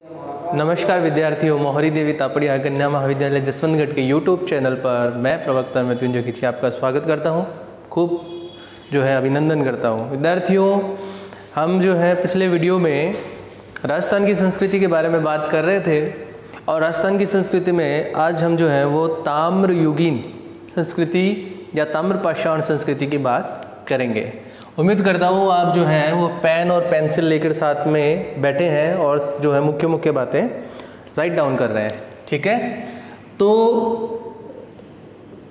नमस्कार विद्यार्थियों, मोहरी देवी तापड़िया कन्या महाविद्यालय जसवंतगढ़ के यूट्यूब चैनल पर मैं प्रवक्ता मृत्युंजय खिची आपका स्वागत करता हूं। खूब अभिनंदन करता हूं। विद्यार्थियों, हम पिछले वीडियो में राजस्थान की संस्कृति के बारे में बात कर रहे थे और राजस्थान की संस्कृति में आज हम वो ताम्रयुगीन संस्कृति या ताम्रपाषाण संस्कृति की बात करेंगे। उम्मीद करता हूँ आप वो पेन और पेंसिल लेकर साथ में बैठे हैं और मुख्य मुख्य बातें राइट डाउन कर रहे हैं। ठीक है, तो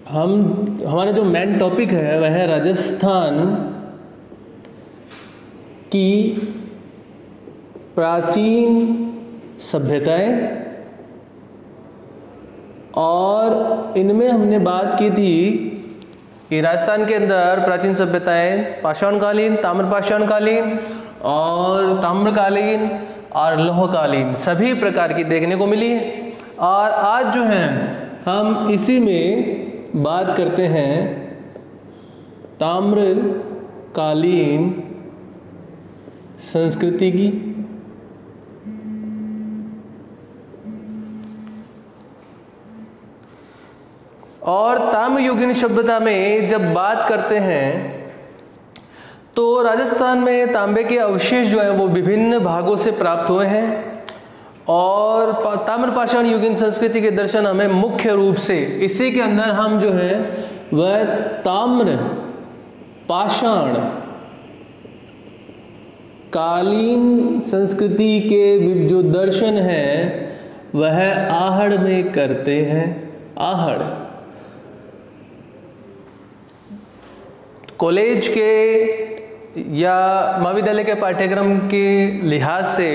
हमारा जो मेन टॉपिक है वह है राजस्थान की प्राचीन सभ्यताएं, और इनमें हमने बात की थी कि राजस्थान के अंदर प्राचीन सभ्यताएं पाषाणकालीन, ताम्रपाषाणकालीन और ताम्रकालीन और लोहकालीन सभी प्रकार की देखने को मिली है। और आज हम इसी में बात करते हैं ताम्रकालीन संस्कृति की। और ताम्रयुगीन सभ्यता में जब बात करते हैं तो राजस्थान में तांबे के अवशेष वो विभिन्न भागों से प्राप्त हुए हैं। और ताम्रपाषाण युगीन संस्कृति के दर्शन हमें मुख्य रूप से इसी के अंदर हम वह ताम्र पाषाण कालीन संस्कृति के जो दर्शन हैं वह आहड़ में करते हैं। आहड़ कॉलेज के या महाविद्यालय के पाठ्यक्रम के लिहाज से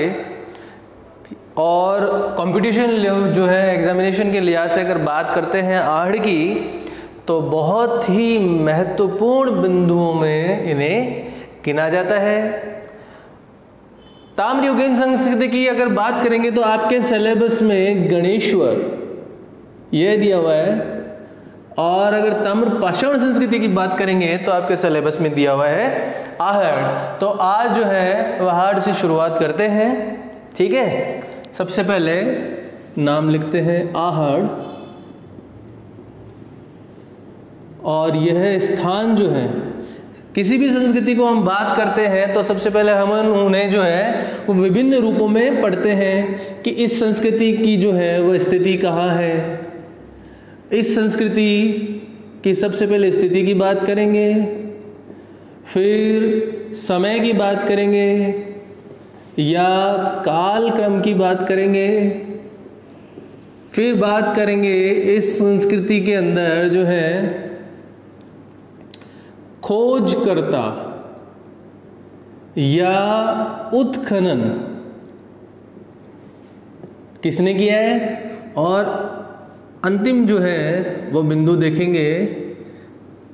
और कंपटीशन एग्जामिनेशन के लिहाज से अगर बात करते हैं आहड़ की, तो बहुत ही महत्वपूर्ण बिंदुओं में इन्हें गिना जाता है। ताम्रयुगीन संस्कृति की अगर बात करेंगे तो आपके सिलेबस में गणेश्वर यह दिया हुआ है, और अगर ताम्रपाषाण संस्कृति की बात करेंगे तो आपके सिलेबस में दिया हुआ है आहड़। तो आज वह आहड़ से शुरुआत करते हैं। ठीक है, सबसे पहले नाम लिखते हैं आहड़, और यह स्थान किसी भी संस्कृति को हम बात करते हैं तो सबसे पहले हम उन्हें वो विभिन्न रूपों में पढ़ते हैं कि इस संस्कृति की वह स्थिति कहाँ है। इस संस्कृति की सबसे पहले स्थिति की बात करेंगे, फिर समय की बात करेंगे या काल क्रम की बात करेंगे, फिर बात करेंगे इस संस्कृति के अंदर खोजकर्ता या उत्खनन किसने किया है, और अंतिम वो बिंदु देखेंगे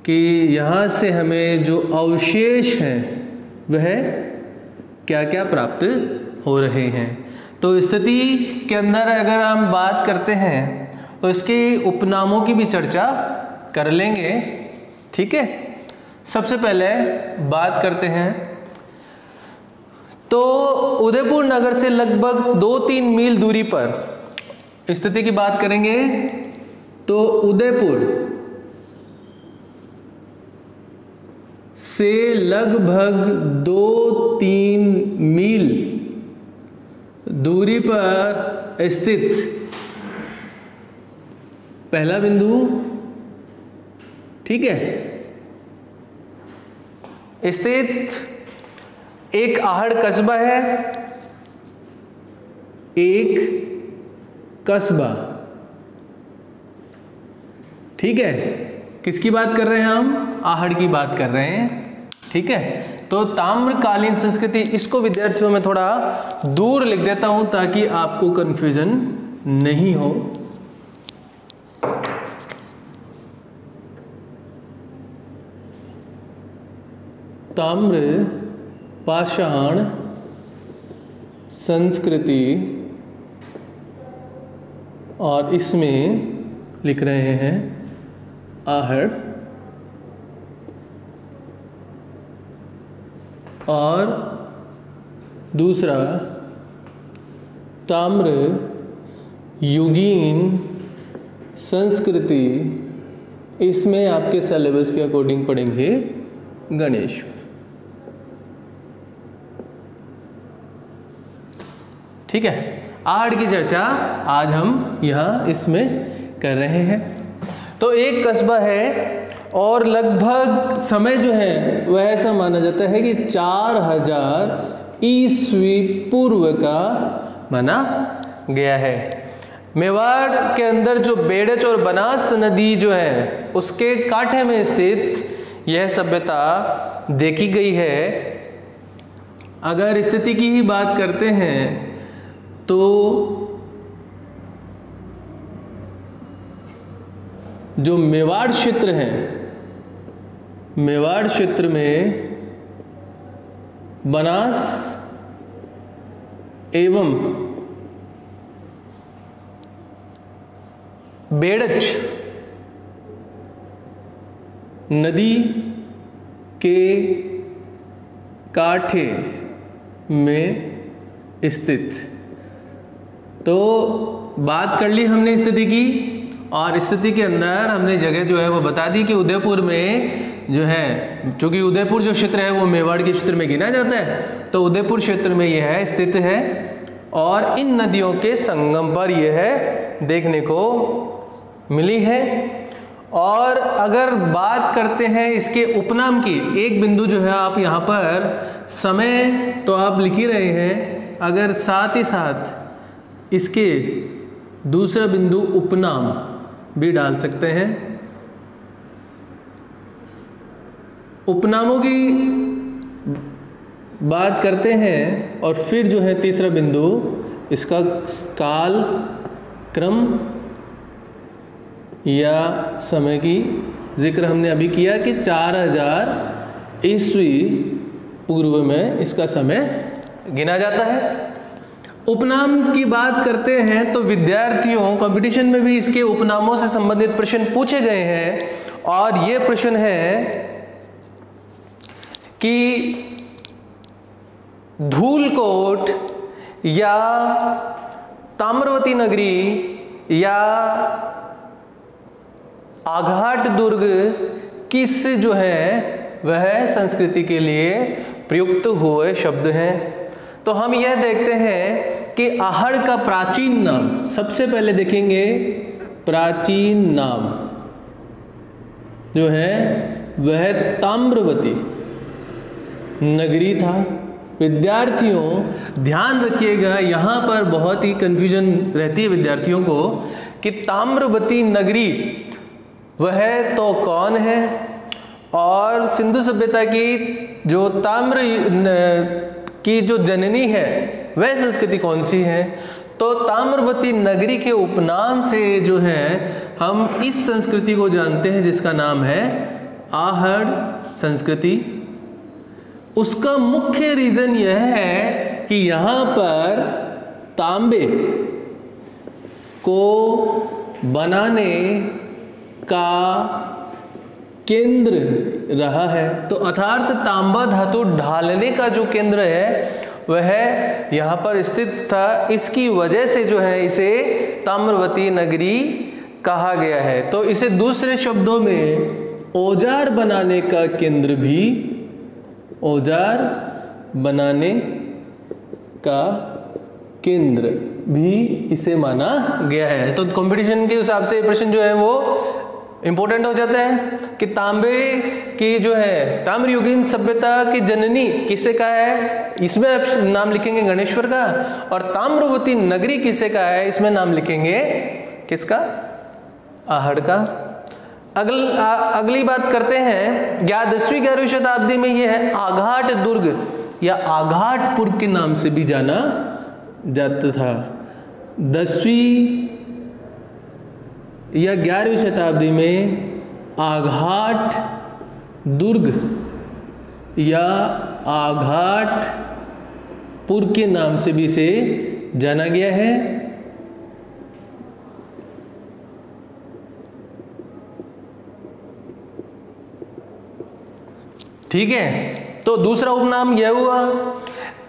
कि यहाँ से हमें जो अवशेष हैं वह क्या क्या प्राप्त हो रहे हैं। तो स्थिति के अंदर अगर हम बात करते हैं तो इसके उपनामों की भी चर्चा कर लेंगे। ठीक है, सबसे पहले बात करते हैं तो उदयपुर नगर से लगभग 2-3 मील दूरी पर स्थिति की बात करेंगे तो उदयपुर से लगभग 2-3 मील दूरी पर स्थित पहला बिंदु, ठीक है, स्थित एक आहड़ कस्बा है। एक कस्बा, ठीक है, किसकी बात कर रहे हैं हम? आहड़ की बात कर रहे हैं। ठीक है, तो ताम्रकालीन संस्कृति, इसको विद्यार्थियों में थोड़ा दूर लिख देता हूं ताकि आपको कंफ्यूजन नहीं हो। ताम्र पाषाण संस्कृति, और इसमें लिख रहे हैं आहड़, और दूसरा ताम्र युगीन संस्कृति, इसमें आपके सिलेबस के अकॉर्डिंग पढ़ेंगे गणेश। ठीक है, आहड़ की चर्चा आज हम यहाँ इसमें कर रहे हैं। तो एक कस्बा है और लगभग समय जो है वह ऐसा माना जाता है कि 4000 ईस्वी पूर्व का माना गया है। मेवाड़ के अंदर जो बेड़च और बनास नदी जो है उसके कांठे में स्थित यह सभ्यता देखी गई है। अगर स्थिति की ही बात करते हैं तो जो मेवाड़ क्षेत्र है, मेवाड़ क्षेत्र में बनास एवं बेड़च नदी के कांठे में स्थित। तो बात कर ली हमने स्थिति की, और स्थिति के अंदर हमने जगह जो है वो बता दी कि उदयपुर में जो है, चूंकि उदयपुर जो क्षेत्र है वो मेवाड़ के क्षेत्र में गिना जाता है, तो उदयपुर क्षेत्र में यह स्थित है और इन नदियों के संगम पर यह देखने को मिली है। और अगर बात करते हैं इसके उपनाम की, एक बिंदु जो है आप यहाँ पर समय तो आप लिख ही रहे हैं, अगर साथ ही साथ इसके दूसरा बिंदु उपनाम भी डाल सकते हैं। उपनामों की बात करते हैं और फिर जो है तीसरा बिंदु इसका काल क्रम या समय की जिक्र हमने अभी किया कि 4000 ईस्वी पूर्व में इसका समय गिना जाता है। उपनाम की बात करते हैं तो विद्यार्थियों कंपटीशन में भी इसके उपनामों से संबंधित प्रश्न पूछे गए हैं और ये प्रश्न है कि धूलकोट या ताम्रवती नगरी या आघाट दुर्ग किस जो है वह संस्कृति के लिए प्रयुक्त हुए शब्द हैं। तो हम यह देखते हैं कि आहड़ का प्राचीन नाम, सबसे पहले देखेंगे प्राचीन नाम जो है वह ताम्रवती नगरी था। विद्यार्थियों ध्यान रखिएगा, यहाँ पर बहुत ही कंफ्यूजन रहती है विद्यार्थियों को कि ताम्रवती नगरी वह तो कौन है और सिंधु सभ्यता की जो ताम्र की जो जननी है वह संस्कृति कौन सी है। तो ताम्रवती नगरी के उपनाम से जो है हम इस संस्कृति को जानते हैं जिसका नाम है आहड़ संस्कृति। उसका मुख्य रीजन यह है कि यहाँ पर तांबे को बनाने का केंद्र रहा है। तो अर्थात तांबा धातु ढालने का जो केंद्र है वह यहाँ पर स्थित था। इसकी वजह से जो है इसे ताम्रवती नगरी कहा गया है। तो इसे दूसरे शब्दों में औजार बनाने का केंद्र भी, औजार बनाने का केंद्र भी इसे माना गया है। तो कंपटीशन के हिसाब से प्रश्न जो है वो इंपॉर्टेंट हो जाता है कि तांबे की जो है ताम्रयुगीन सभ्यता की जननी किसे कहा है, इसमें आप नाम लिखेंगे गणेश्वर का, और ताम्रवती नगरी किसे कहा है, इसमें नाम लिखेंगे किसका, आहड़ का। अगली बात करते हैं 10वीं 11वीं शताब्दी में यह है आघाट दुर्ग या आघाटपुर के नाम से भी जाना जाता था। 10वीं या 11वीं शताब्दी में आघाट दुर्ग या आघाटपुर के नाम से भी इसे जाना गया है। ठीक है, तो दूसरा उपनाम यह हुआ।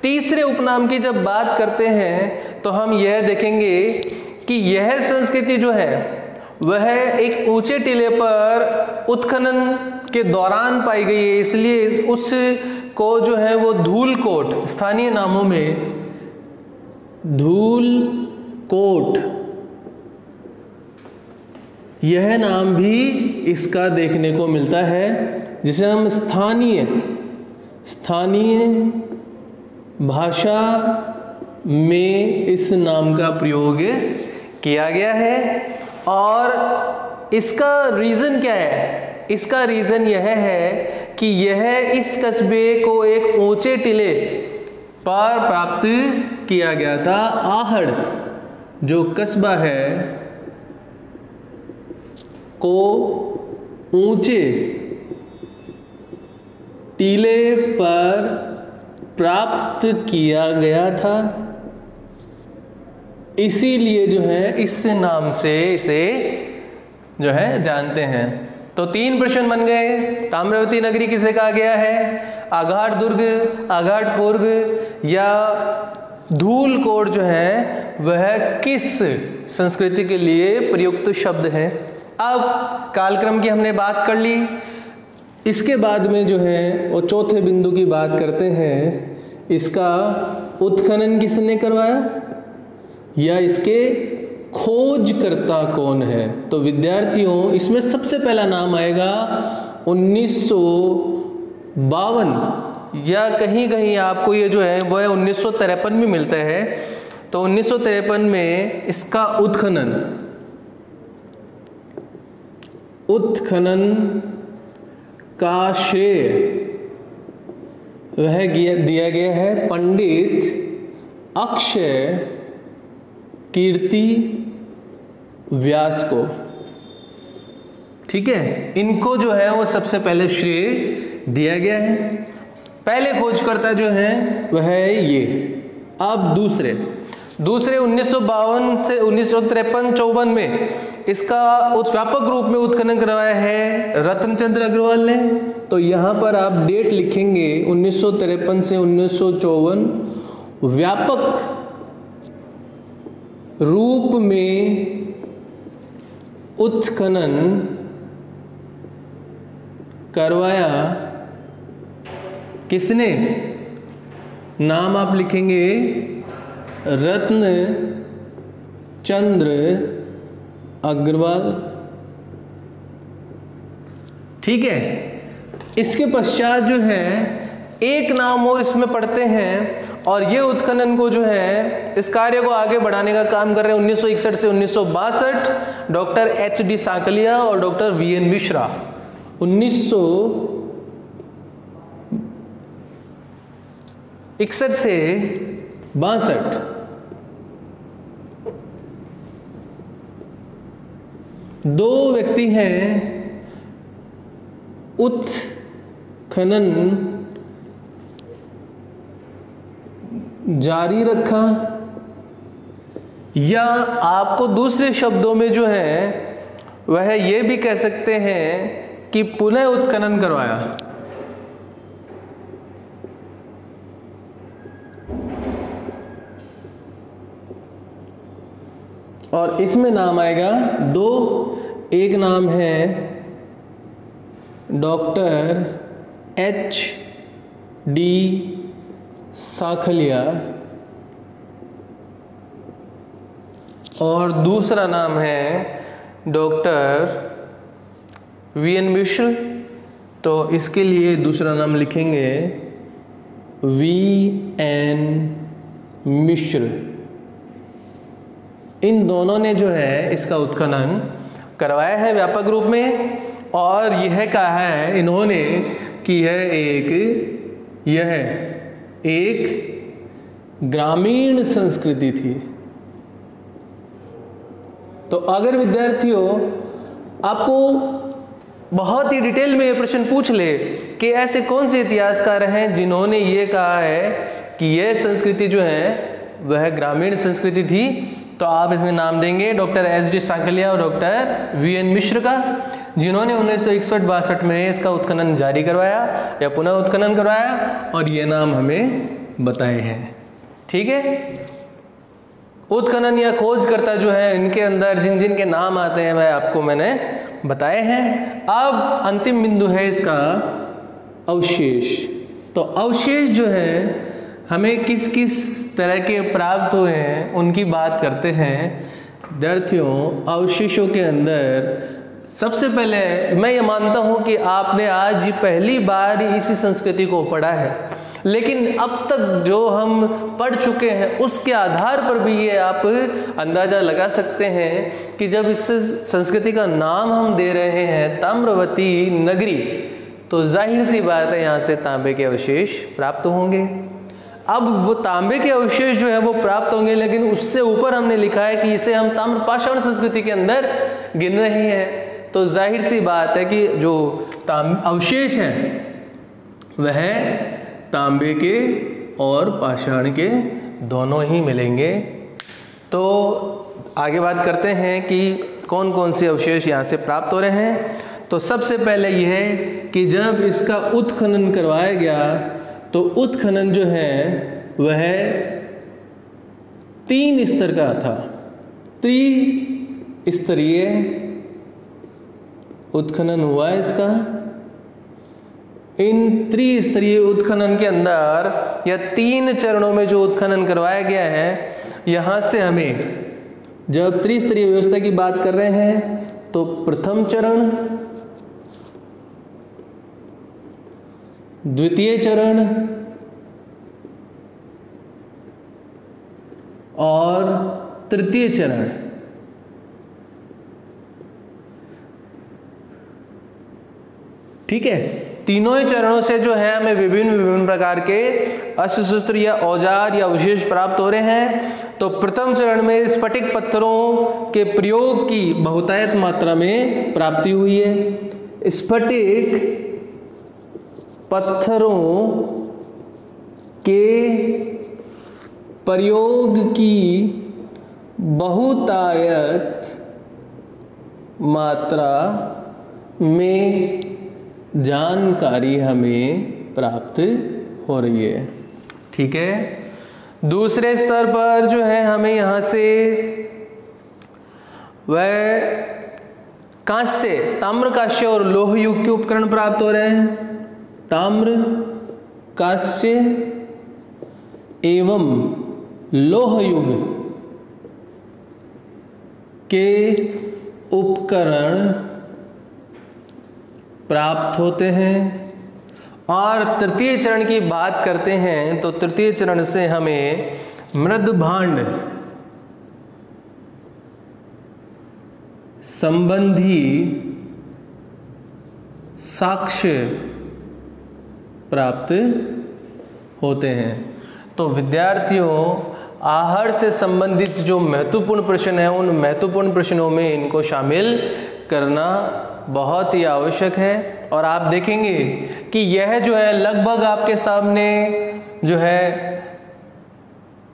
तीसरे उपनाम की जब बात करते हैं तो हम यह देखेंगे कि यह संस्कृति जो है वह एक ऊंचे टीले पर उत्खनन के दौरान पाई गई है, इसलिए उसको जो है वो धूलकोट, स्थानीय नामों में धूलकोट यह नाम भी इसका देखने को मिलता है, जिसे हम स्थानीय भाषा में इस नाम का प्रयोग किया गया है। और इसका रीज़न क्या है? इसका रीज़न यह है कि यह इस कस्बे को एक ऊंचे टीले पर प्राप्त किया गया था। आहड़ जो कस्बा है को ऊंचे टीले पर प्राप्त किया गया था, इसीलिए जो है इस नाम से इसे जो है जानते हैं। तो 3 प्रश्न बन गए। ताम्रवती नगरी किसे कहा गया है? आघाट दुर्ग, आघाट पूर्व या धूलकोट जो है वह किस संस्कृति के लिए प्रयुक्त शब्द है? अब कालक्रम की हमने बात कर ली, इसके बाद में जो है वो चौथे बिंदु की बात करते हैं। इसका उत्खनन किसने करवाया या इसके खोजकर्ता कौन है? तो विद्यार्थियों, इसमें सबसे पहला नाम आएगा 1952 या कहीं कहीं आपको ये जो है वो 1953 में मिलता है। तो 1953 में इसका उत्खनन का श्रेय वह दिया गया है पंडित अक्षय कीर्ति व्यास को। ठीक है, इनको जो है वो सबसे पहले श्रेय दिया गया है। पहले खोजकर्ता जो है वह है ये। अब दूसरे 1952 से 1953-54 में इसका व्यापक रूप में उत्खनन करवाया है रत्नचंद्र अग्रवाल ने। तो यहाँ पर आप डेट लिखेंगे 1953 से 1954 व्यापक रूप में उत्खनन करवाया किसने? नाम आप लिखेंगे रत्नचंद्र अग्रवाल। ठीक है, इसके पश्चात जो है एक नाम और इसमें पढ़ते हैं और ये उत्खनन को जो है इस कार्य को आगे बढ़ाने का काम कर रहे हैं 1961 से 1962 डॉक्टर HD सांकलिया और डॉक्टर VN मिश्रा। 1961 से 62 दो व्यक्ति हैं उत्खनन जारी रखा, या आपको दूसरे शब्दों में जो है वह ये भी कह सकते हैं कि पुनः उत्खनन करवाया। और इसमें नाम आएगा दो, एक नाम है डॉक्टर HD सांखलिया और दूसरा नाम है डॉक्टर VN मिश्र। तो इसके लिए दूसरा नाम लिखेंगे VN मिश्र। इन दोनों ने जो है इसका उत्खनन करवाया है व्यापक रूप में, और यह कहा है इन्होंने कि यह एक ग्रामीण संस्कृति थी। तो अगर विद्यार्थियों आपको बहुत ही डिटेल में ये प्रश्न पूछ ले कि ऐसे कौन से इतिहासकार हैं जिन्होंने ये कहा है कि यह संस्कृति जो है वह ग्रामीण संस्कृति थी, तो आप इसमें नाम देंगे डॉक्टर HD सांकलिया और डॉक्टर VN मिश्र का, जिन्होंने 1961-62 में इसका उत्खनन जारी करवाया या पुनः उत्खनन करवाया और ये नाम हमें बताए हैं। ठीक है, उत्खनन या खोजकर्ता जो है इनके अंदर जिन जिन के नाम आते हैं वह आपको मैंने बताए हैं। अब अंतिम बिंदु है इसका अवशेष। तो अवशेष जो है हमें किस किस तरह के प्राप्त हुए हैं उनकी बात करते हैं। विद्यार्थियों, अवशेषों के अंदर सबसे पहले मैं ये मानता हूँ कि आपने आज पहली बार इसी संस्कृति को पढ़ा है, लेकिन अब तक जो हम पढ़ चुके हैं उसके आधार पर भी ये आप अंदाज़ा लगा सकते हैं कि जब इस संस्कृति का नाम हम दे रहे हैं ताम्रवती नगरी, तो जाहिर सी बात है यहाँ से तांबे के अवशेष प्राप्त होंगे। अब वो तांबे के अवशेष जो है वो प्राप्त होंगे, लेकिन उससे ऊपर हमने लिखा है कि इसे हम ताम्रपाषाण संस्कृति के अंदर गिन रहे हैं। तो जाहिर सी बात है कि जो अवशेष हैं वह तांबे के और पाषाण के दोनों ही मिलेंगे। तो आगे बात करते हैं कि कौन कौन से अवशेष यहाँ से प्राप्त हो रहे हैं। तो सबसे पहले यह कि जब इसका उत्खनन करवाया गया तो उत्खनन जो है वह 3 स्तर का था। त्रिस्तरीय उत्खनन हुआ इसका। इन त्रिस्तरीय उत्खनन के अंदर या 3 चरणों में जो उत्खनन करवाया गया है, यहाँ से हमें जब त्रिस्तरीय व्यवस्था की बात कर रहे हैं तो प्रथम चरण, द्वितीय चरण और तृतीय चरण, ठीक है। तीनों ही चरणों से जो है हमें विभिन्न प्रकार के अस्त्र शस्त्र या औजार या अवशेष प्राप्त हो रहे हैं। तो प्रथम चरण में स्फटिक पत्थरों के प्रयोग की बहुतायत मात्रा में प्राप्ति हुई है। स्फटिक पत्थरों के प्रयोग की बहुतायत मात्रा में जानकारी हमें प्राप्त हो रही है, ठीक है। दूसरे स्तर पर जो है हमें यहाँ से वह कांस्य, ताम्र कांस्य और लोह युग के उपकरण प्राप्त हो रहे हैं। ताम्र, कांस्य एवं लोह युग के उपकरण प्राप्त होते हैं। और तृतीय चरण की बात करते हैं तो तृतीय चरण से हमें मृद भांड संबंधी साक्ष्य प्राप्त होते हैं। तो विद्यार्थियों, आहार से संबंधित जो महत्वपूर्ण प्रश्न है उन महत्वपूर्ण प्रश्नों में इनको शामिल करना बहुत ही आवश्यक है। और आप देखेंगे कि यह जो है लगभग आपके सामने जो है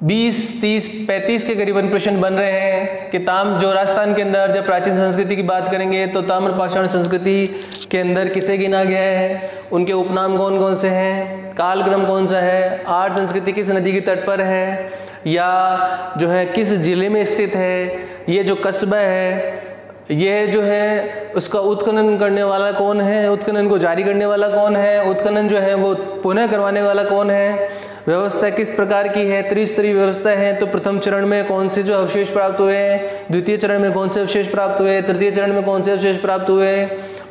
20, 30, 35 के करीबन प्रश्न बन रहे हैं कि जो राजस्थान के अंदर जब प्राचीन संस्कृति की बात करेंगे तो ताम्रपाषाण संस्कृति के अंदर किसे गिना गया है, उनके उपनाम कौन कौन से हैं, कालक्रम कौन सा है, आर्य संस्कृति किस नदी के तट पर है या जो है किस जिले में स्थित है, ये जो कस्बा है ये जो है उसका उत्खनन करने वाला कौन है, उत्खनन को जारी करने वाला कौन है, उत्खनन जो है वो पुनः करवाने वाला कौन है, व्यवस्था किस प्रकार की है, त्रिस्तरीय व्यवस्था है। तो प्रथम चरण में कौन से जो अवशेष प्राप्त हुए हैं, द्वितीय चरण में कौन से अवशेष प्राप्त हुए, तृतीय चरण में कौन से अवशेष प्राप्त हुए,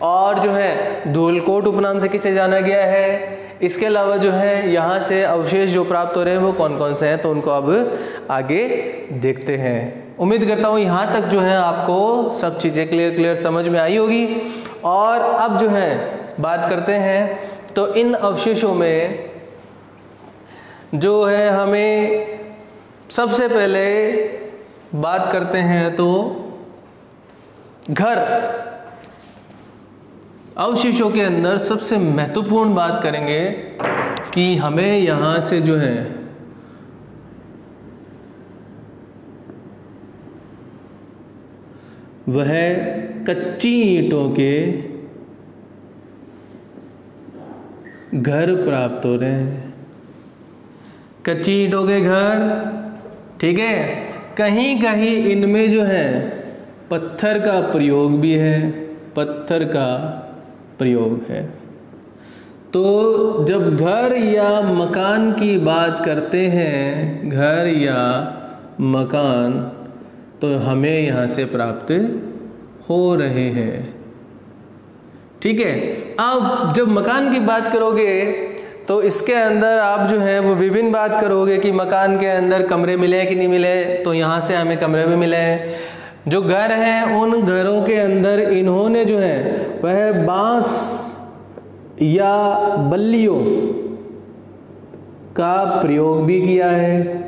और जो है धूलकोट उपनाम से किसे जाना गया है। इसके अलावा जो है यहाँ से अवशेष जो प्राप्त हो रहे हैं वो कौन कौन से हैं, तो उनको अब आगे देखते हैं। उम्मीद करता हूँ यहाँ तक जो है आपको सब चीज़ें क्लियर समझ में आई होगी। और अब जो है बात करते हैं तो इन अवशेषों में जो है हमें सबसे पहले बात करते हैं तो घर अवशेषों के अंदर सबसे महत्वपूर्ण बात करेंगे कि हमें यहाँ से जो है वह कच्ची ईंटों के घर प्राप्त हो रहे हैं। कच्ची ईंटों के घर, ठीक है। कहीं कहीं इनमें जो है पत्थर का प्रयोग भी है, पत्थर का प्रयोग है। तो जब घर या मकान की बात करते हैं, घर या मकान, तो हमें यहाँ से प्राप्त हो रहे हैं। ठीक है। अब जब मकान की बात करोगे तो इसके अंदर आप जो है वो विभिन्न बात करोगे कि मकान के अंदर कमरे मिले कि नहीं मिले, तो यहाँ से हमें कमरे भी मिले हैं। जो घर हैं उन घरों के अंदर इन्होंने जो है वह बांस या बल्लियों का प्रयोग भी किया है।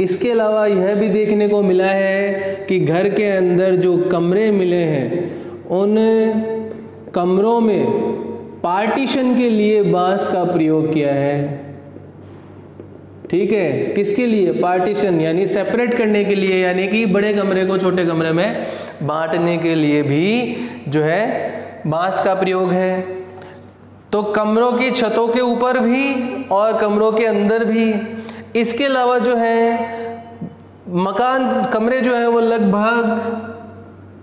इसके अलावा यह भी देखने को मिला है कि घर के अंदर जो कमरे मिले हैं उन कमरों में पार्टीशन के लिए बांस का प्रयोग किया है। ठीक है, किसके लिए? पार्टीशन यानी सेपरेट करने के लिए, यानी कि बड़े कमरे को छोटे कमरे में बांटने के लिए भी जो है बांस का प्रयोग है। तो कमरों की छतों के ऊपर भी और कमरों के अंदर भी। इसके अलावा जो है मकान कमरे जो है वो लगभग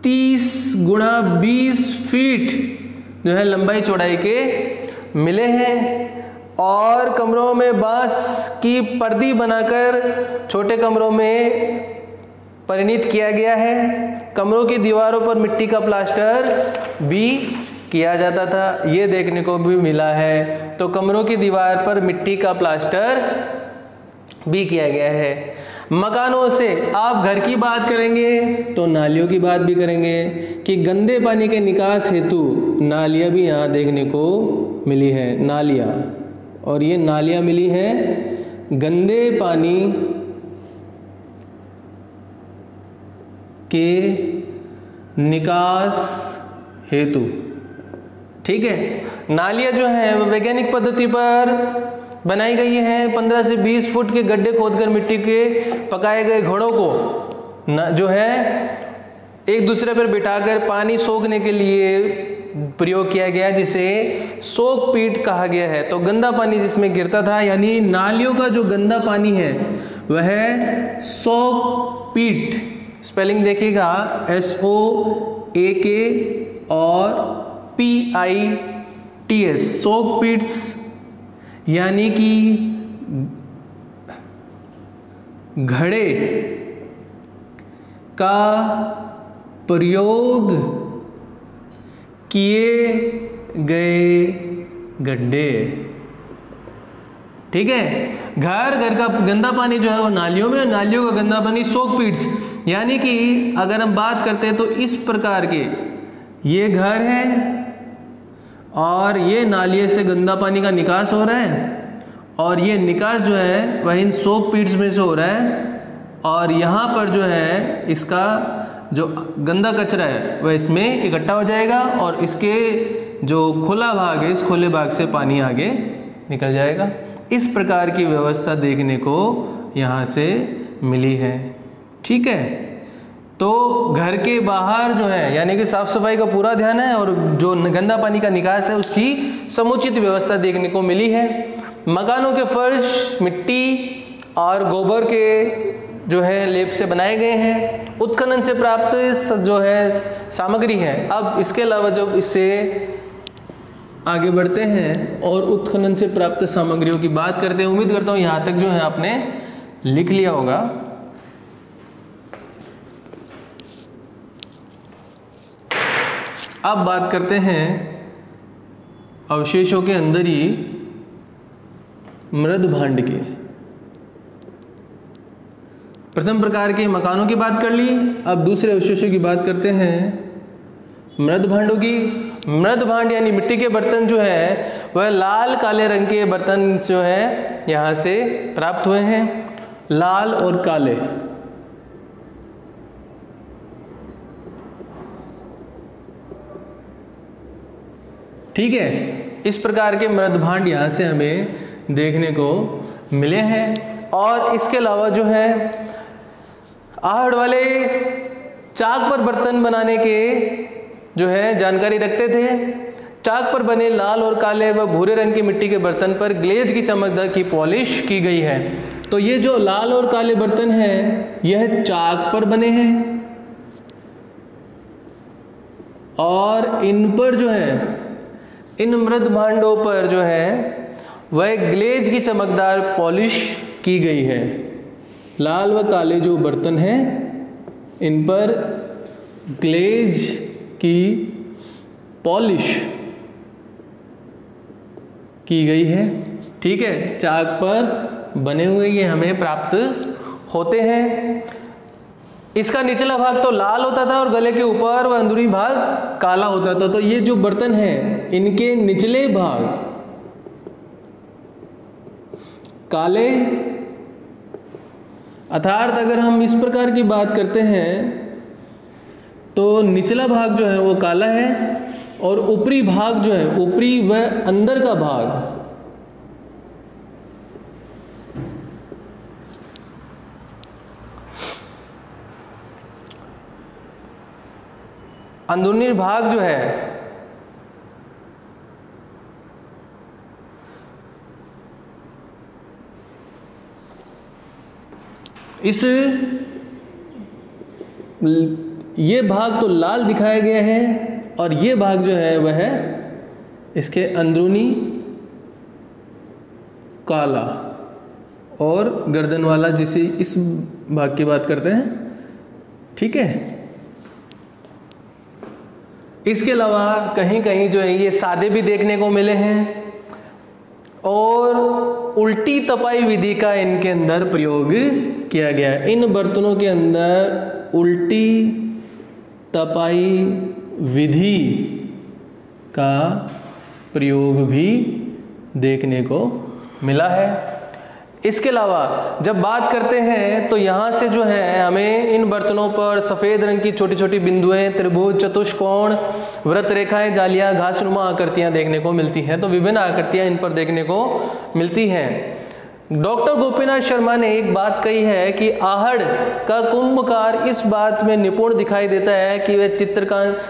30 गुणा 20 फीट जो है लंबाई चौड़ाई के मिले हैं, और कमरों में बांस की पर्दी बनाकर छोटे कमरों में परिणित किया गया है। कमरों की दीवारों पर मिट्टी का प्लास्टर भी किया जाता था, ये देखने को भी मिला है। तो कमरों की दीवार पर मिट्टी का प्लास्टर भी किया गया है। मकानों से आप घर की बात करेंगे तो नालियों की बात भी करेंगे कि गंदे पानी के निकास हेतु नालियां भी यहाँ देखने को मिली है। नालियां, और ये नालियां मिली हैं गंदे पानी के निकास हेतु। ठीक है। नालियां जो है वो वैज्ञानिक पद्धति पर बनाई गई है। 15 से 20 फुट के गड्ढे खोदकर मिट्टी के पकाए गए घड़ों को जो है एक दूसरे पर बिठाकर पानी सोखने के लिए प्रयोग किया गया, जिसे सोक पीट कहा गया है। तो गंदा पानी जिसमें गिरता था, यानी नालियों का जो गंदा पानी है वह सोक पीट, स्पेलिंग देखिएगा SOAK और PITS, सोक पीट्स, यानी कि घड़े का प्रयोग किए गए गड्ढे। ठीक है। घर का गंदा पानी जो है वो नालियों में, नालियों का गंदा पानी सोक पीट्स, यानी कि अगर हम बात करते हैं तो इस प्रकार के ये घर है और ये नालिए से गंदा पानी का निकास हो रहा है, और ये निकास जो है वह इन सोक पीट्स में से हो रहा है, और यहाँ पर जो है इसका जो गंदा कचरा है वह इसमें इकट्ठा हो जाएगा, और इसके जो खुला भाग है इस खुले भाग से पानी आगे निकल जाएगा। इस प्रकार की व्यवस्था देखने को यहाँ से मिली है। ठीक है। तो घर के बाहर जो है यानी कि साफ सफाई का पूरा ध्यान है, और जो गंदा पानी का निकास है उसकी समुचित व्यवस्था देखने को मिली है। मकानों के फर्श मिट्टी और गोबर के जो है लेप से बनाए गए हैं। उत्खनन से प्राप्त जो है सामग्री है। अब इसके अलावा जब इससे आगे बढ़ते हैं और उत्खनन से प्राप्त सामग्रियों की बात करते हैं, उम्मीद करता हूँ यहाँ तक जो है आपने लिख लिया होगा। अब बात करते हैं अवशेषों के अंदर ही मृद भांड के। प्रथम प्रकार के मकानों की बात कर ली, अब दूसरे अवशेषों की बात करते हैं मृद भांडों की। मृद भांड यानी मिट्टी के बर्तन जो है वह लाल काले रंग के बर्तन जो है यहाँ से प्राप्त हुए हैं, लाल और काले। ठीक है। इस प्रकार के मृद भांड यहाँ से हमें देखने को मिले हैं। और इसके अलावा जो है आहड़ वाले चाक पर बर्तन बनाने के जो है जानकारी रखते थे। चाक पर बने लाल और काले व भूरे रंग की मिट्टी के बर्तन पर ग्लेज की चमकदार की पॉलिश की गई है। तो ये जो लाल और काले बर्तन हैं यह चाक पर बने हैं और इन पर जो है, इन मृद भांडों पर जो है वह ग्लेज की चमकदार पॉलिश की गई है। लाल व काले जो बर्तन हैं इन पर ग्लेज की पॉलिश की गई है। ठीक है, चाक पर बने हुए ये हमें प्राप्त होते हैं। इसका निचला भाग तो लाल होता था और गले के ऊपर व अंदरूनी भाग काला होता था। तो ये जो बर्तन हैं इनके निचले भाग काले, अर्थात अगर हम इस प्रकार की बात करते हैं तो निचला भाग जो है वो काला है और ऊपरी भाग जो है, ऊपरी व अंदर का भाग अंदरूनी भाग जो है इस ये भाग तो लाल दिखाया गया है और ये भाग जो है वह इसके अंदरूनी काला और गर्दन वाला, जिसे इस भाग की बात करते हैं। ठीक है, इसके अलावा कहीं कहीं जो है ये सादे भी देखने को मिले हैं और उल्टी तपाई विधि का इनके अंदर प्रयोग किया गया है। इन बर्तनों के अंदर उल्टी तपाई विधि का प्रयोग भी देखने को मिला है। इसके अलावा जब बात करते हैं तो यहाँ से जो है हमें इन बर्तनों पर सफ़ेद रंग की छोटी छोटी बिंदुएं, त्रिभुज, चतुष्कोण, वृत्त रेखाएं, जालियां, घासनुमा आकृतियां देखने को मिलती हैं। तो विभिन्न आकृतियां इन पर देखने को मिलती हैं। डॉक्टर गोपीनाथ शर्मा ने एक बात कही है कि आहड़ का कुंभकार इस बात में निपुण दिखाई देता है कि वह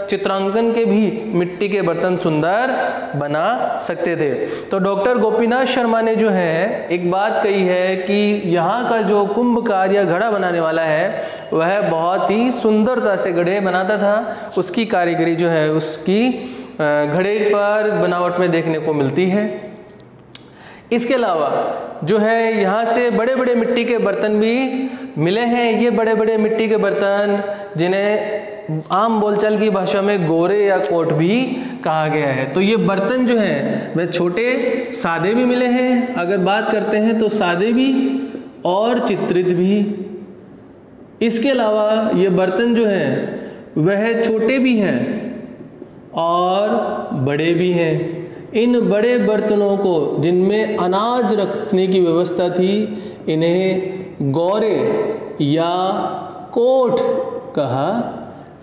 चित्रांकन के भी मिट्टी के बर्तन सुंदर बना सकते थे। तो डॉक्टर गोपीनाथ शर्मा ने जो है एक बात कही है कि यहाँ का जो कुंभकार या घड़ा बनाने वाला है वह बहुत ही सुंदरता से घड़े बनाता था। उसकी कारीगरी जो है उसकी घड़े पर बनावट में देखने को मिलती है। इसके अलावा जो है यहाँ से बड़े बड़े मिट्टी के बर्तन भी मिले हैं। ये बड़े बड़े मिट्टी के बर्तन जिन्हें आम बोलचाल की भाषा में गोरे या कोट भी कहा गया है। तो ये बर्तन जो हैं वह छोटे सादे भी मिले हैं, अगर बात करते हैं तो सादे भी और चित्रित भी। इसके अलावा ये बर्तन जो हैं वह छोटे भी हैं और बड़े भी हैं। इन बड़े बर्तनों को जिनमें अनाज रखने की व्यवस्था थी इन्हें गौरे या कोठ कहा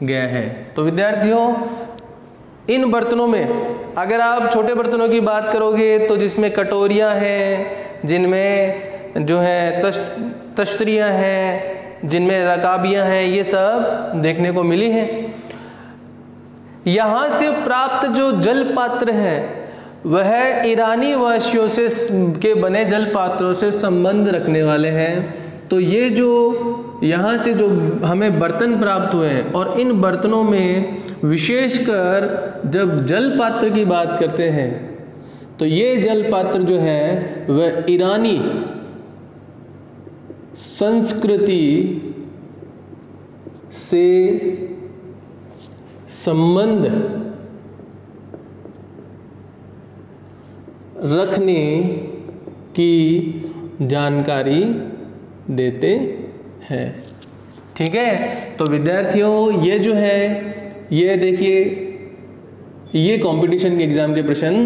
गया है। तो विद्यार्थियों, इन बर्तनों में अगर आप छोटे बर्तनों की बात करोगे तो जिसमें कटोरियाँ हैं, जिनमें जो है तश्तरियाँ हैं, जिनमें रकाबियाँ हैं, ये सब देखने को मिली हैं। यहाँ से प्राप्त जो जल पात्र हैं वह ईरानी वासियों से के बने जल पात्रों से संबंध रखने वाले हैं। तो ये जो यहाँ से जो हमें बर्तन प्राप्त हुए हैं और इन बर्तनों में विशेषकर जब जल पात्र की बात करते हैं तो ये जल पात्र जो है वह ईरानी संस्कृति से संबंध रखने की जानकारी देते हैं। ठीक है, तो विद्यार्थियों ये जो है ये देखिए ये कंपटीशन के एग्जाम के प्रश्न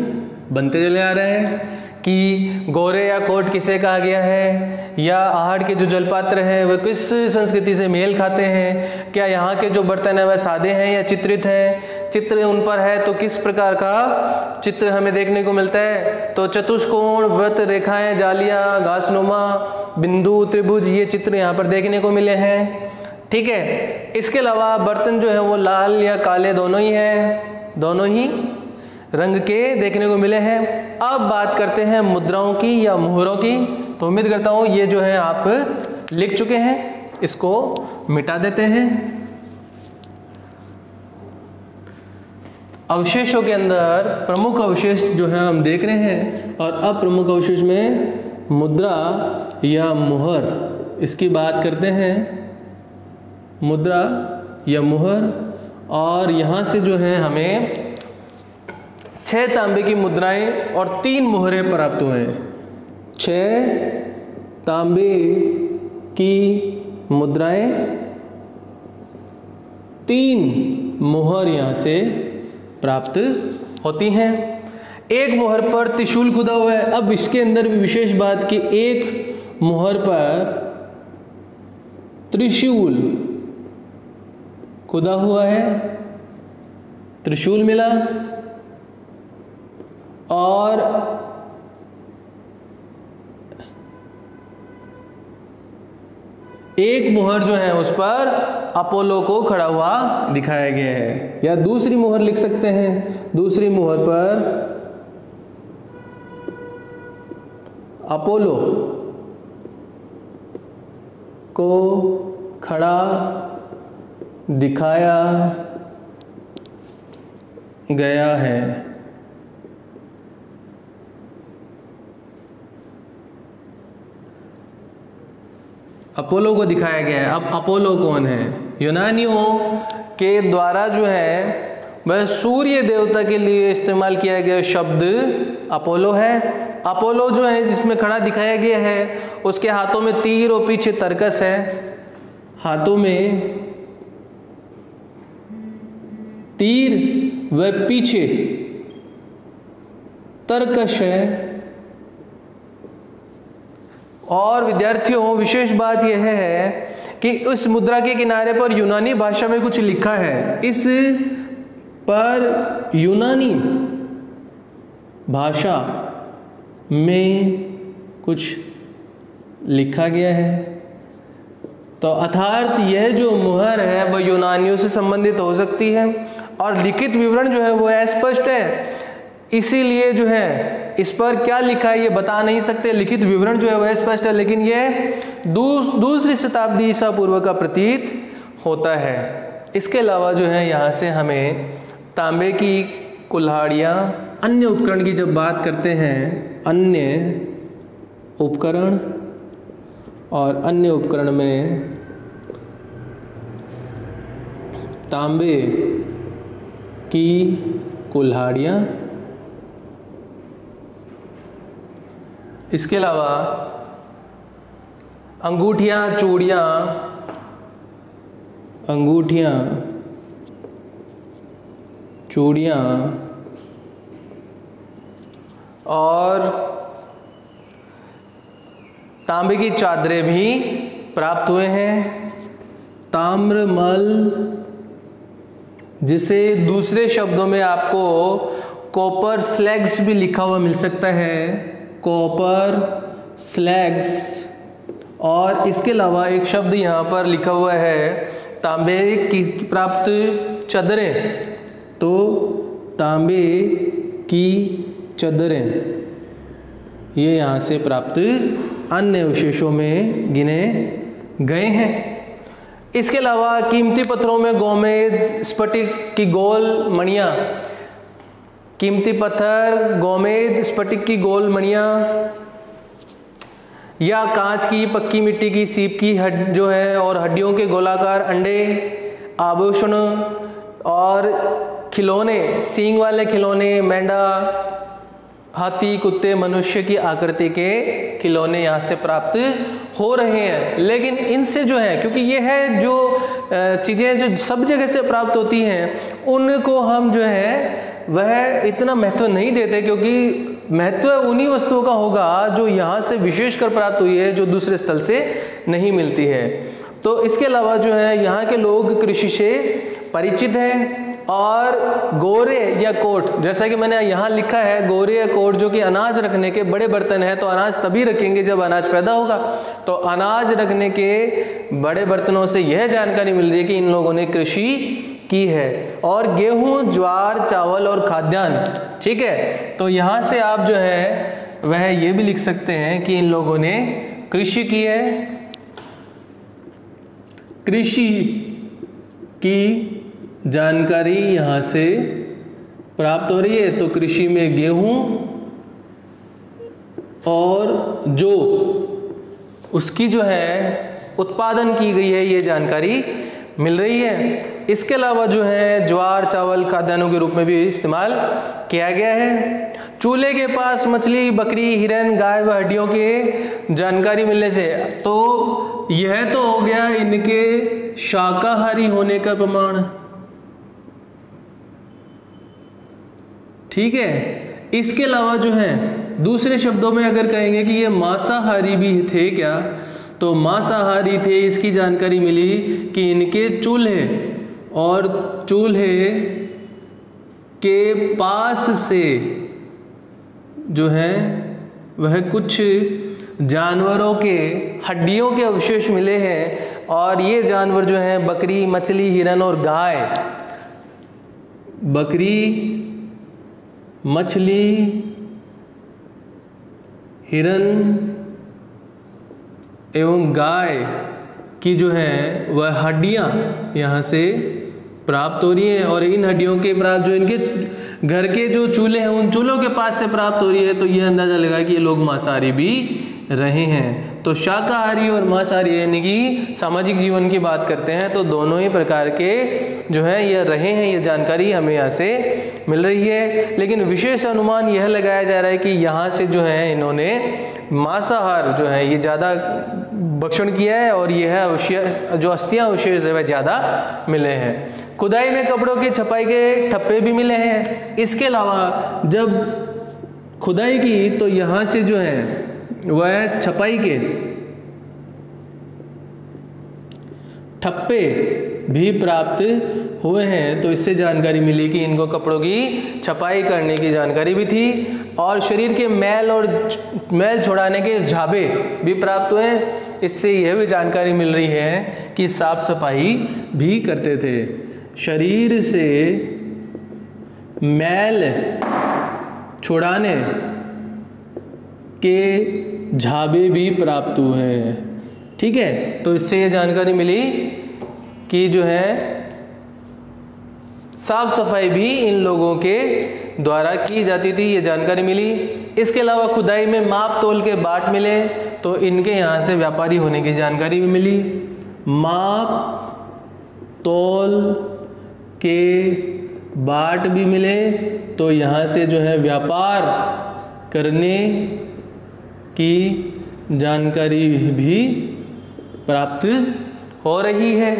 बनते चले आ रहे हैं कि गोरे या कोट किसे कहा गया है, या आहड़ के जो जलपात्र हैं वह किस संस्कृति से मेल खाते हैं, क्या यहाँ के जो बर्तन हैं वह सादे हैं या चित्रित हैं, चित्र उन पर है तो किस प्रकार का चित्र हमें देखने को मिलता है। तो चतुष्कोण, वृत्त, रेखाएं, जालियां, घासनुमा, बिंदु, त्रिभुज, ये चित्र यहाँ पर देखने को मिले हैं। ठीक है, इसके अलावा बर्तन जो है वो लाल या काले दोनों ही हैं, दोनों ही रंग के देखने को मिले हैं। अब बात करते हैं मुद्राओं की या मुहरों की। तो उम्मीद करता हूँ ये जो है आप लिख चुके हैं, इसको मिटा देते हैं। अवशेषों के अंदर प्रमुख अवशेष जो है हम देख रहे हैं, और अप्रमुख अवशेष में मुद्रा या मुहर, इसकी बात करते हैं, मुद्रा या मुहर। और यहाँ से जो है हमें 6 तांबे की मुद्राएं और 3 मुहरें प्राप्त हुए हैं। 6 तांबे की मुद्राएं, 3 मुहर यहाँ से प्राप्त होती हैं। एक मुहर पर त्रिशूल खुदा हुआ है। अब इसके अंदर भी विशेष बात कि एक मुहर पर त्रिशूल खुदा हुआ है, त्रिशूल मिला, और एक मुहर जो है उस पर अपोलो को खड़ा हुआ दिखाया गया है। या दूसरी मुहर लिख सकते हैं, दूसरी मुहर पर अपोलो को खड़ा दिखाया गया है। अपोलो को दिखाया गया है। अब अपोलो कौन है? यूनानियों के द्वारा जो है वह सूर्य देवता के लिए इस्तेमाल किया गया शब्द अपोलो है। अपोलो जो है जिसमें खड़ा दिखाया गया है, उसके हाथों में तीर और पीछे तरकस है। हाथों में तीर व पीछे तरकश है। और विद्यार्थियों, विशेष बात यह है कि उस मुद्रा के किनारे पर यूनानी भाषा में कुछ लिखा है। इस पर यूनानी भाषा में कुछ लिखा गया है। तो अर्थात यह जो मुहर है वह यूनानियों से संबंधित हो सकती है, और लिखित विवरण जो है वो अस्पष्ट है। इसीलिए जो है इस पर क्या लिखा है ये बता नहीं सकते। लिखित विवरण जो है वह स्पष्ट है, लेकिन यह दूसरी शताब्दी ईसा पूर्व का प्रतीत होता है। इसके अलावा जो है यहाँ से हमें तांबे की कुल्हाड़ियाँ, अन्य उपकरण की जब बात करते हैं, अन्य उपकरण, और अन्य उपकरण में तांबे की कुल्हाड़ियाँ, इसके अलावा अंगूठियाँ, चूड़ियाँ, अंगूठियाँ, चूड़ियाँ, और तांबे की चादरें भी प्राप्त हुए हैं। ताम्रमल, जिसे दूसरे शब्दों में आपको कॉपर स्लैग्स भी लिखा हुआ मिल सकता है, कॉपर स्लैग्स। और इसके अलावा एक शब्द यहाँ पर लिखा हुआ है तांबे की प्राप्त चादरें। तो तांबे की चादरें ये यहाँ से प्राप्त अन्य अवशेषों में गिने गए हैं। इसके अलावा कीमती पत्थरों में गोमेद, स्फटिक की गोल मणियाँ, कीमती पत्थर, गोमेद, स्फटिक की गोल मणियाँ, या कांच की, पक्की मिट्टी की, सीप की हड जो है, और हड्डियों के गोलाकार अंडे, आभूषण और खिलौने, सींग वाले खिलौने, मेंढा, हाथी, कुत्ते, मनुष्य की आकृति के खिलौने यहाँ से प्राप्त हो रहे हैं। लेकिन इनसे जो है, क्योंकि ये है जो चीज़ें जो सब जगह से प्राप्त होती हैं, उनको हम जो है वह इतना महत्व नहीं देते, क्योंकि महत्व उन्हीं वस्तुओं का होगा जो यहाँ से विशेषकर प्राप्त हुई है, जो दूसरे स्थल से नहीं मिलती है। तो इसके अलावा जो है यहाँ के लोग कृषि से परिचित हैं, और गोरे या कोट, जैसा कि मैंने यहाँ लिखा है, गोरे या कोट जो कि अनाज रखने के बड़े बर्तन है। तो अनाज तभी रखेंगे जब अनाज पैदा होगा। तो अनाज रखने के बड़े बर्तनों से यह जानकारी मिल रही है कि इन लोगों ने कृषि की है। और गेहूं, ज्वार, चावल और खाद्यान्न, ठीक है। तो यहाँ से आप जो है वह ये भी लिख सकते हैं कि इन लोगों ने कृषि की है, कृषि की जानकारी यहाँ से प्राप्त हो रही है। तो कृषि में गेहूं और जो उसकी जो है उत्पादन की गई है ये जानकारी मिल रही है। इसके अलावा जो है ज्वार चावल खाद्यान्नों के रूप में भी इस्तेमाल किया गया है। चूल्हे के पास मछली बकरी हिरन गाय व हड्डियों के जानकारी मिलने से, तो यह तो हो गया इनके शाकाहारी होने का प्रमाण, ठीक है। इसके अलावा जो है दूसरे शब्दों में अगर कहेंगे कि ये मांसाहारी भी थे क्या, तो मांसाहारी थे, इसकी जानकारी मिली कि इनके चूल्हे और चूल्हे के पास से जो है वह कुछ जानवरों के हड्डियों के अवशेष मिले हैं। और ये जानवर जो हैं बकरी मछली हिरन और गाय, बकरी मछली हिरन एवं गाय की जो है वह हड्डियां यहाँ से प्राप्त हो रही हैं। और इन हड्डियों के प्राप्त जो इनके घर के जो चूल्हे हैं उन चूल्हों के पास से प्राप्त हो रही है। तो यह अंदाजा लगा कि ये लोग मांसाहारी भी रहे हैं। तो शाकाहारी और मांसाहारी यानी कि सामाजिक जीवन की बात करते हैं तो दोनों ही प्रकार के जो है ये रहे हैं, ये जानकारी हमें यहाँ से मिल रही है। लेकिन विशेष अनुमान यह लगाया जा रहा है कि यहाँ से जो है इन्होंने मांसाहार जो है ये ज़्यादा भक्षण किया है और यह अवशेष जो अस्थियां अवशेष है वह ज़्यादा मिले हैं। खुदाई में कपड़ों की छपाई के ठप्पे भी मिले हैं। इसके अलावा जब खुदाई की तो यहाँ से जो है वह छपाई के ठप्पे भी प्राप्त हुए हैं। तो इससे जानकारी मिली कि इनको कपड़ों की छपाई करने की जानकारी भी थी। और शरीर के मैल और मैल छुड़ाने के झाबे भी प्राप्त हुए। इससे यह भी जानकारी मिल रही है कि साफ सफाई भी करते थे। शरीर से मैल छुड़ाने के झाबे भी प्राप्त हुए हैं, ठीक है। तो इससे यह जानकारी मिली कि जो है साफ सफाई भी इन लोगों के द्वारा की जाती थी, ये जानकारी मिली। इसके अलावा खुदाई में माप तोल के बाट मिले तो इनके यहाँ से व्यापारी होने की जानकारी भी मिली। माप तोल के बाट भी मिले तो यहाँ से जो है व्यापार करने की जानकारी भी प्राप्त हो रही है।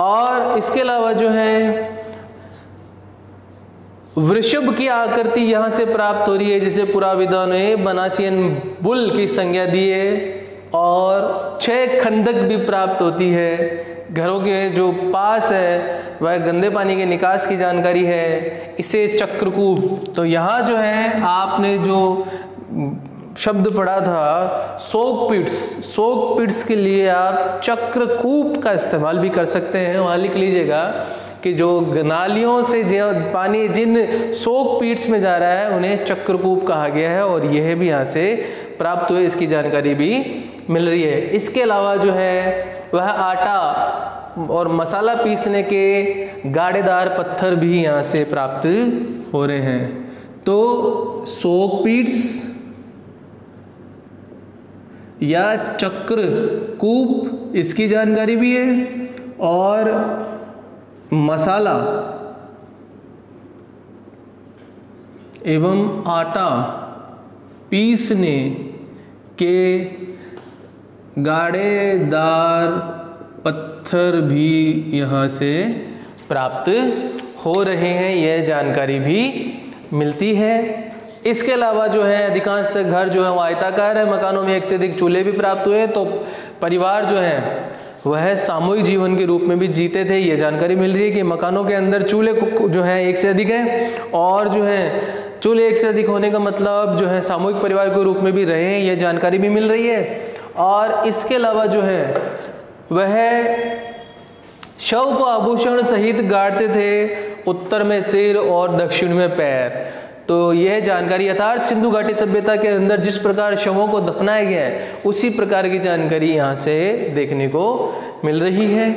और इसके अलावा जो है वृषभ की आकृति यहाँ से प्राप्त हो रही है, जिसे पुराविदों ने बनासियन बुल की संज्ञा दी है। और 6 खंदक भी प्राप्त होती है। घरों के जो पास है वह गंदे पानी के निकास की जानकारी है। इसे चक्रकूप, तो यहाँ जो है आपने जो शब्द पढ़ा था सोक पिट्स के लिए आप चक्रकूप का इस्तेमाल भी कर सकते हैं। वहाँ लिख लीजिएगा कि जो नालियों से जो पानी जिन सोक पीट्स में जा रहा है उन्हें चक्रकूप कहा गया है। और यह भी यहाँ से प्राप्त हुए, इसकी जानकारी भी मिल रही है। इसके अलावा जो है वह आटा और मसाला पीसने के गाढ़ेदार पत्थर भी यहाँ से प्राप्त हो रहे हैं। तो सोक पीट्स या चक्रकूप इसकी जानकारी भी है। और मसाला एवं आटा पीसने के गाढ़ेदार पत्थर भी यहाँ से प्राप्त हो रहे हैं, यह जानकारी भी मिलती है। इसके अलावा जो है अधिकांश घर जो है वो आयताकार है। मकानों में एक से अधिक चूल्हे भी प्राप्त हुए। तो परिवार जो है वह सामूहिक जीवन के रूप में भी जीते थे, ये जानकारी मिल रही है कि मकानों के अंदर चूल्हे जो है एक से अधिक है। और जो है चूल्हे एक से अधिक होने का मतलब जो है सामूहिक परिवार के रूप में भी रहे हैं, यह जानकारी भी मिल रही है। और इसके अलावा जो है वह शव को आभूषण सहित गाड़ते थे, उत्तर में सिर और दक्षिण में पैर। तो यह जानकारी यथार्थ सिंधु घाटी सभ्यता के अंदर जिस प्रकार शवों को दफनाया गया है उसी प्रकार की जानकारी यहाँ से देखने को मिल रही है।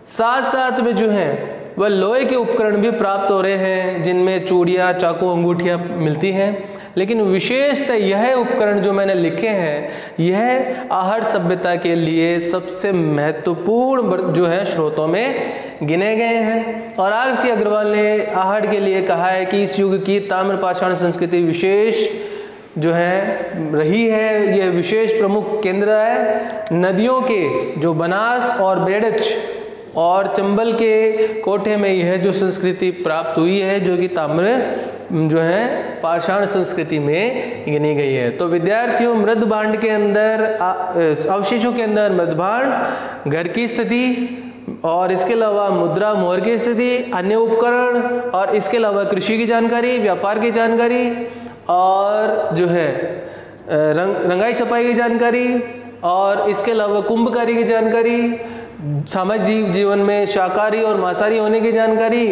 साथ साथ में जो है वह लोहे के उपकरण भी प्राप्त हो रहे हैं जिनमें चूड़ियाँ, चाकू, अंगूठियाँ मिलती हैं। लेकिन विशेषतः यह उपकरण जो मैंने लिखे हैं यह आहट सभ्यता के लिए सबसे महत्वपूर्ण जो है स्रोतों में गिने गए हैं। और आर.सी. अग्रवाल ने आहट के लिए कहा है कि इस युग की ताम्रपाषाण संस्कृति विशेष जो है रही है, यह विशेष प्रमुख केंद्र है। नदियों के जो बनास और बेड़च और चंबल के कोठे में यह जो संस्कृति प्राप्त हुई है जो कि ताम्र जो है पाषाण संस्कृति में गिनी गई है। तो विद्यार्थियों, मृद भांड के अंदर अवशेषों के अंदर मृद भांड, घर की स्थिति और इसके अलावा मुद्रा मोहर की स्थिति, अन्य उपकरण और इसके अलावा कृषि की जानकारी, व्यापार की जानकारी और जो है रंगाई छपाई की जानकारी और इसके अलावा कुंभकारी की जानकारी, सामाजिक जीवन में शाकाहारी और मांसाहारी होने की जानकारी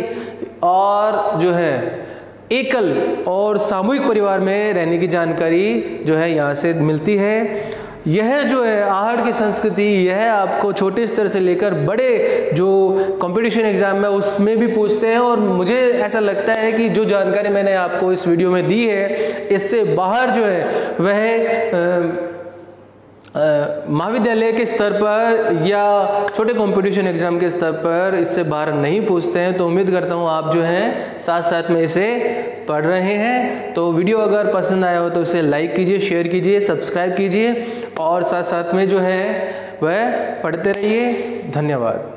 और जो है एकल और सामूहिक परिवार में रहने की जानकारी जो है यहाँ से मिलती है। यह जो है आहट की संस्कृति यह आपको छोटे स्तर से लेकर बड़े जो कंपटीशन एग्जाम है उसमें भी पूछते हैं। और मुझे ऐसा लगता है कि जो जानकारी मैंने आपको इस वीडियो में दी है इससे बाहर जो है वह महाविद्यालय के स्तर पर या छोटे कंपटीशन एग्जाम के स्तर पर इससे बाहर नहीं पूछते हैं। तो उम्मीद करता हूँ आप जो हैं साथ साथ में इसे पढ़ रहे हैं। तो वीडियो अगर पसंद आया हो तो इसे लाइक कीजिए, शेयर कीजिए, सब्सक्राइब कीजिए और साथ साथ में जो है वह पढ़ते रहिए। धन्यवाद।